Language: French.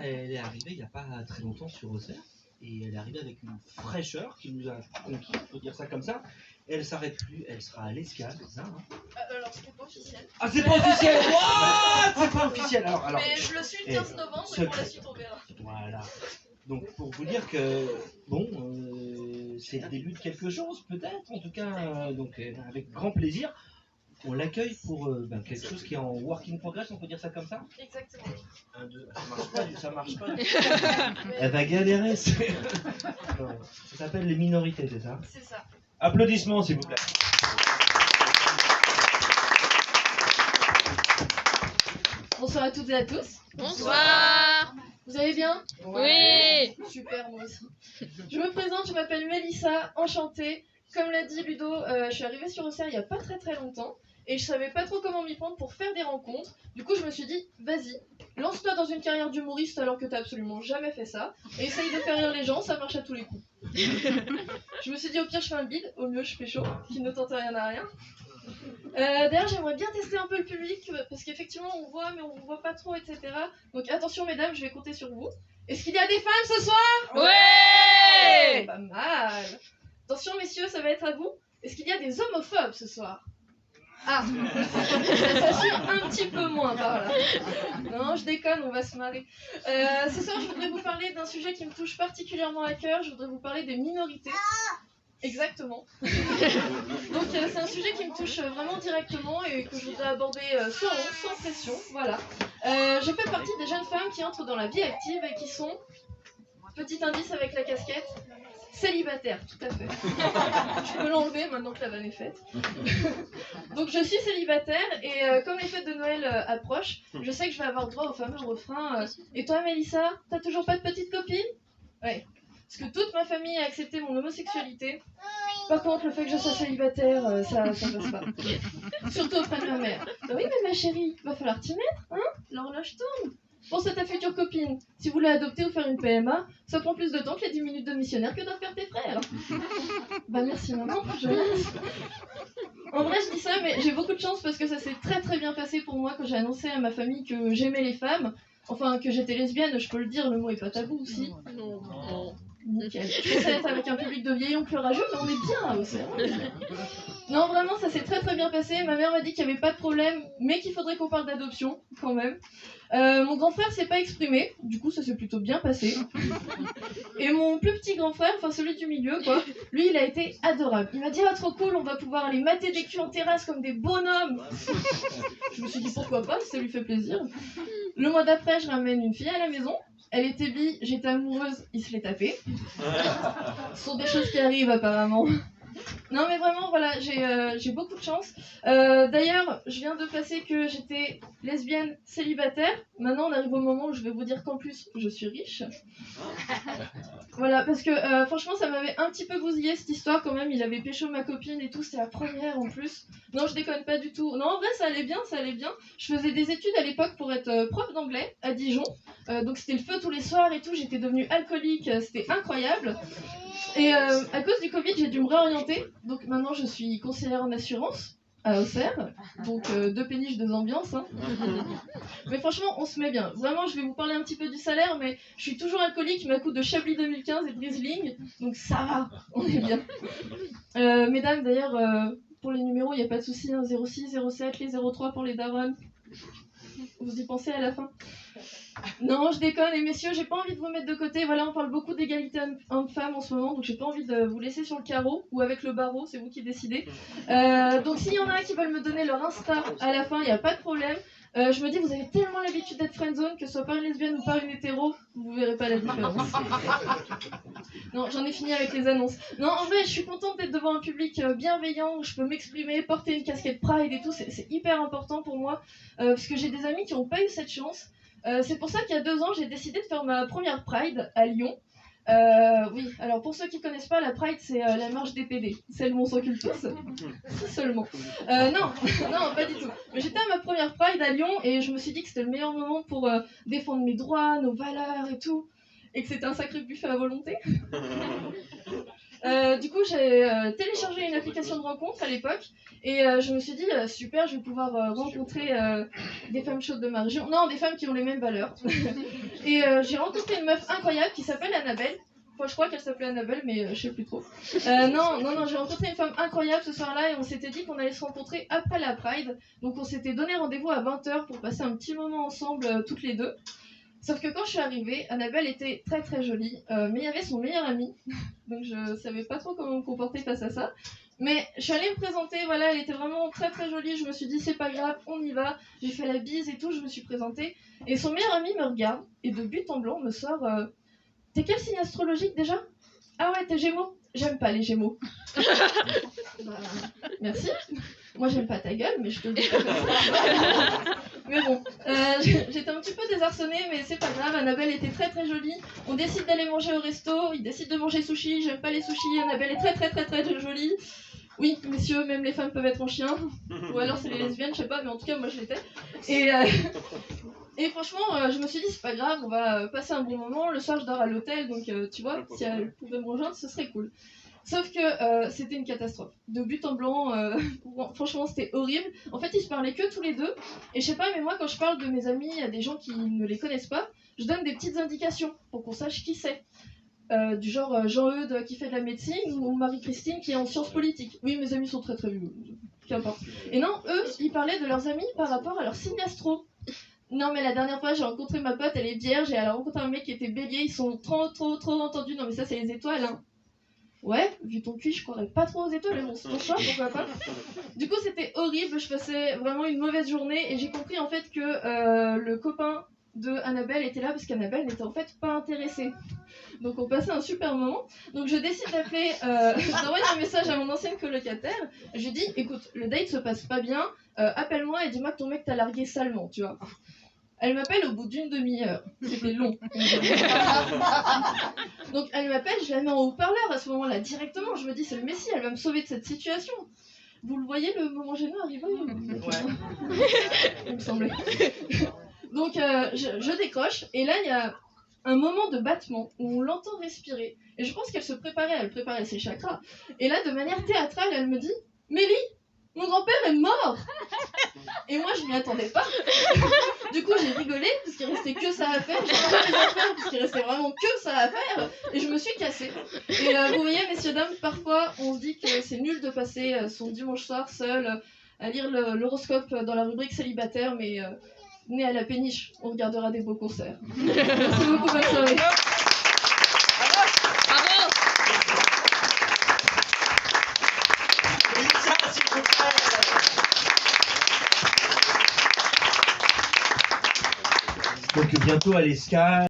elle est arrivée il n'y a pas très longtemps sur Auxerre. Et elle est arrivée avec une fraîcheur qui nous a conquis, il faut dire ça comme ça. Elle s'arrête plus, elle sera à l'Escale, c'est ça Alors, c'est pas officiel. Ah, c'est pas officiel. What? C'est pas officiel. Alors, mais je le suis le 15 novembre et pour la suite on verra. Voilà. Donc pour vous dire que, bon, c'est le début de quelque chose, peut-être, en tout cas, donc avec grand plaisir. On l'accueille pour quelque chose qui est en work in progress, on peut dire ça comme ça? Exactement. 1, 2, ça marche pas. Elle va galérer. Non, ça s'appelle les minorités, c'est ça? C'est ça. Applaudissements, s'il vous plaît. Bonsoir à toutes et à tous. Bonsoir. Vous allez bien? Oui. Super, moi aussi. Je me présente, je m'appelle Mélissa, enchantée. Comme l'a dit Ludo, je suis arrivée sur Auxerre il n'y a pas très longtemps et je savais pas trop comment m'y prendre pour faire des rencontres. Du coup, je me suis dit, vas-y, lance-toi dans une carrière d'humoriste alors que t'as absolument jamais fait ça et essaye de faire rire les gens, ça marche à tous les coups. Je me suis dit, au pire, je fais un bide, au mieux, je fais chaud, qui ne tente rien à rien. D'ailleurs, j'aimerais bien tester un peu le public parce qu'effectivement, on voit, mais on voit pas trop, etc. Donc, attention, mesdames, je vais compter sur vous. Est-ce qu'il y a des femmes ce soir? Ouais. Pas mal. Attention, messieurs, ça va être à vous. Est-ce qu'il y a des homophobes ce soir? Ah, ça suit un petit peu moins par là. Non, je déconne, on va se marrer. Ce soir, je voudrais vous parler d'un sujet qui me touche particulièrement à cœur. Je voudrais vous parler des minorités. Exactement. Donc, c'est un sujet qui me touche vraiment directement et que je voudrais aborder sans honte, sans pression. Voilà. Je fais partie des jeunes femmes qui entrent dans la vie active et qui sont, petit indice avec la casquette, célibataire, tout à fait. Je peux l'enlever maintenant que la vanne est faite. Donc je suis célibataire et comme les fêtes de Noël approchent, je sais que je vais avoir droit au fameux refrain et toi Mélissa, t'as toujours pas de petite copine? Ouais. Parce que toute ma famille a accepté mon homosexualité. Par contre, le fait que je sois célibataire, ça passe pas. Surtout auprès de ma mère. Bah oui, mais ma chérie, va falloir t'y mettre, hein? L'horloge tourne. Pense à ta future copine. Si vous voulez adopter ou faire une PMA, ça prend plus de temps que les 10 minutes de missionnaire que doivent faire tes frères. Bah merci maman, je laisse. En vrai, je dis ça, mais j'ai beaucoup de chance parce que ça s'est très bien passé pour moi quand j'ai annoncé à ma famille que j'aimais les femmes. Enfin, que j'étais lesbienne, je peux le dire, le mot est pas tabou aussi. Non. Nickel. Je pensais être avec un public de vieillons plus rageux, mais on est bien là aussi. Non, vraiment, ça s'est très bien passé. Ma mère m'a dit qu'il n'y avait pas de problème, mais qu'il faudrait qu'on parle d'adoption, quand même. Mon grand frère s'est pas exprimé, du coup ça s'est plutôt bien passé. Et mon plus petit grand frère, enfin celui du milieu quoi, lui il a été adorable. Il m'a dit ah trop cool, on va pouvoir aller mater des culs en terrasse comme des bonhommes. Je me suis dit pourquoi pas, si ça lui fait plaisir. Le mois d'après je ramène une fille à la maison. Elle était bi, j'étais amoureuse, il se l'est tapé. Ce sont des choses qui arrivent apparemment. Non mais vraiment voilà, j'ai beaucoup de chance. D'ailleurs, je viens de passer que j'étais lesbienne célibataire. Maintenant on arrive au moment où je vais vous dire qu'en plus je suis riche. Voilà, parce que franchement ça m'avait un petit peu bousillé cette histoire quand même. Il avait pécho ma copine et tout, c'était la première en plus. Non je déconne pas du tout. Non en vrai ça allait bien. Je faisais des études à l'époque pour être prof d'anglais à Dijon. Donc c'était le feu tous les soirs et tout, j'étais devenue alcoolique, c'était incroyable. Et à cause du Covid, j'ai dû me réorienter. Donc maintenant, je suis conseillère en assurance à Auxerre. Donc 2 péniches, 2 ambiances. Hein. Mais franchement, on se met bien. Vraiment, je vais vous parler un petit peu du salaire, mais je suis toujours alcoolique, ma coupe de Chablis 2015 et de Riesling. Donc ça va, on est bien. Mesdames, d'ailleurs, pour les numéros, il n'y a pas de souci. Hein, 06, 07, les 03 pour les darons. Vous y pensez à la fin? Non, je déconne. Et messieurs, j'ai pas envie de vous mettre de côté. Voilà, on parle beaucoup d'égalité homme-femme en ce moment, donc j'ai pas envie de vous laisser sur le carreau ou avec le barreau, c'est vous qui décidez. Donc s'il y en a qui veulent me donner leur Insta à la fin, il n'y a pas de problème. Je me dis, vous avez tellement l'habitude d'être friendzone, que ce soit par une lesbienne ou par une hétéro, vous verrez pas la différence. Non, j'en ai fini avec les annonces. Non, en vrai, je suis contente d'être devant un public bienveillant, où je peux m'exprimer, porter une casquette Pride et tout, c'est hyper important pour moi, parce que j'ai des amis qui n'ont pas eu cette chance. C'est pour ça qu'il y a 2 ans, j'ai décidé de faire ma première Pride à Lyon. Oui, alors pour ceux qui connaissent pas, la Pride c'est la marche des PD, celle où on s'encule tous, si seulement. Non, pas du tout. Mais j'étais à ma première Pride à Lyon et je me suis dit que c'était le meilleur moment pour défendre mes droits, nos valeurs et tout, et que c'était un sacré buffet à volonté. Du coup, j'ai téléchargé une application de rencontre à l'époque et je me suis dit super, je vais pouvoir rencontrer des femmes chaudes de ma région. Non, des femmes qui ont les mêmes valeurs. Et j'ai rencontré une meuf incroyable qui s'appelle Annabelle. Enfin, je crois qu'elle s'appelait Annabelle, mais je sais plus trop. Non, j'ai rencontré une femme incroyable ce soir-là et on s'était dit qu'on allait se rencontrer après la Pride. Donc on s'était donné rendez-vous à 20h pour passer un petit moment ensemble toutes les deux. Sauf que quand je suis arrivée, Annabelle était très très jolie, mais il y avait son meilleur ami, donc je savais pas trop comment me comporter face à ça. Mais je suis allée me présenter, voilà, elle était vraiment très très jolie, je me suis dit c'est pas grave, on y va, j'ai fait la bise et tout, je me suis présentée. Et son meilleur ami me regarde, et de but en blanc me sort t'es quel signe astrologique déjà? Ah ouais, t'es Gémeaux? J'aime pas les Gémeaux. Bah, merci. Moi j'aime pas ta gueule, mais je te le dis pas comme ça. Mais bon, j'étais un petit peu désarçonnée, mais c'est pas grave. Annabelle était très très jolie. On décide d'aller manger au resto, il décide de manger sushi. J'aime pas les sushis, Annabelle est très très très très jolie. Oui, messieurs, même les femmes peuvent être en chien. Ou alors c'est les lesbiennes, je sais pas, mais en tout cas moi je l'étais. Et franchement, je me suis dit c'est pas grave, on va passer un bon moment. Le soir je dors à l'hôtel, donc tu vois, si elle pouvait me rejoindre, ce serait cool. Sauf que c'était une catastrophe. De but en blanc, franchement c'était horrible. En fait ils se parlaient que tous les deux. Et je sais pas, mais moi quand je parle de mes amis à des gens qui ne les connaissent pas, je donne des petites indications pour qu'on sache qui c'est. Du genre Jean-Eudes qui fait de la médecine ou Marie-Christine qui est en sciences politiques. Oui, mes amis sont très très vieux, qu'importe. Et non, eux, ils parlaient de leurs amis par rapport à leur signe astro. Non, mais la dernière fois, j'ai rencontré ma pote, elle est vierge, et elle a rencontré un mec qui était bélier, ils sont trop entendus. Non, mais ça, c'est les étoiles, hein. Ouais, vu ton cul, je croirais pas trop aux étoiles, mais bon, c'est pour ça, pourquoi pas. Du coup, c'était horrible, je passais vraiment une mauvaise journée, et j'ai compris en fait que le copain de Annabelle était là parce qu'Annabelle n'était en fait pas intéressée. Donc on passait un super moment. Donc je décide d'appeler, d'envoyer un message à mon ancienne colocataire. Je lui dis, écoute, le date se passe pas bien, appelle-moi et dis-moi que ton mec t'a largué salement, tu vois. Elle m'appelle au bout d'une demi-heure. C'était long. Donc elle m'appelle, je la mets en haut-parleur à ce moment-là directement. Je me dis, c'est le Messie, elle va me sauver de cette situation. Vous le voyez, le moment gênant arriver? Ouais. Il me semblait. Donc je décroche et là il y a un moment de battement où on l'entend respirer et je pense qu'elle se préparait, elle préparait ses chakras et là de manière théâtrale elle me dit Mélie, mon grand-père est mort. Et moi je m'y attendais pas. Du coup j'ai rigolé parce qu'il restait que ça à faire, j'ai pas les affaires parce qu'il restait vraiment que ça à faire et je me suis cassée. Et vous voyez messieurs dames, parfois on se dit que c'est nul de passer son dimanche soir seul à lire l'horoscope dans la rubrique célibataire, mais né à la péniche, on regardera des beaux concerts. Merci beaucoup, bonne soirée. Bravo. Elisa, s'il vous plaît. Donc bientôt à l'Escale.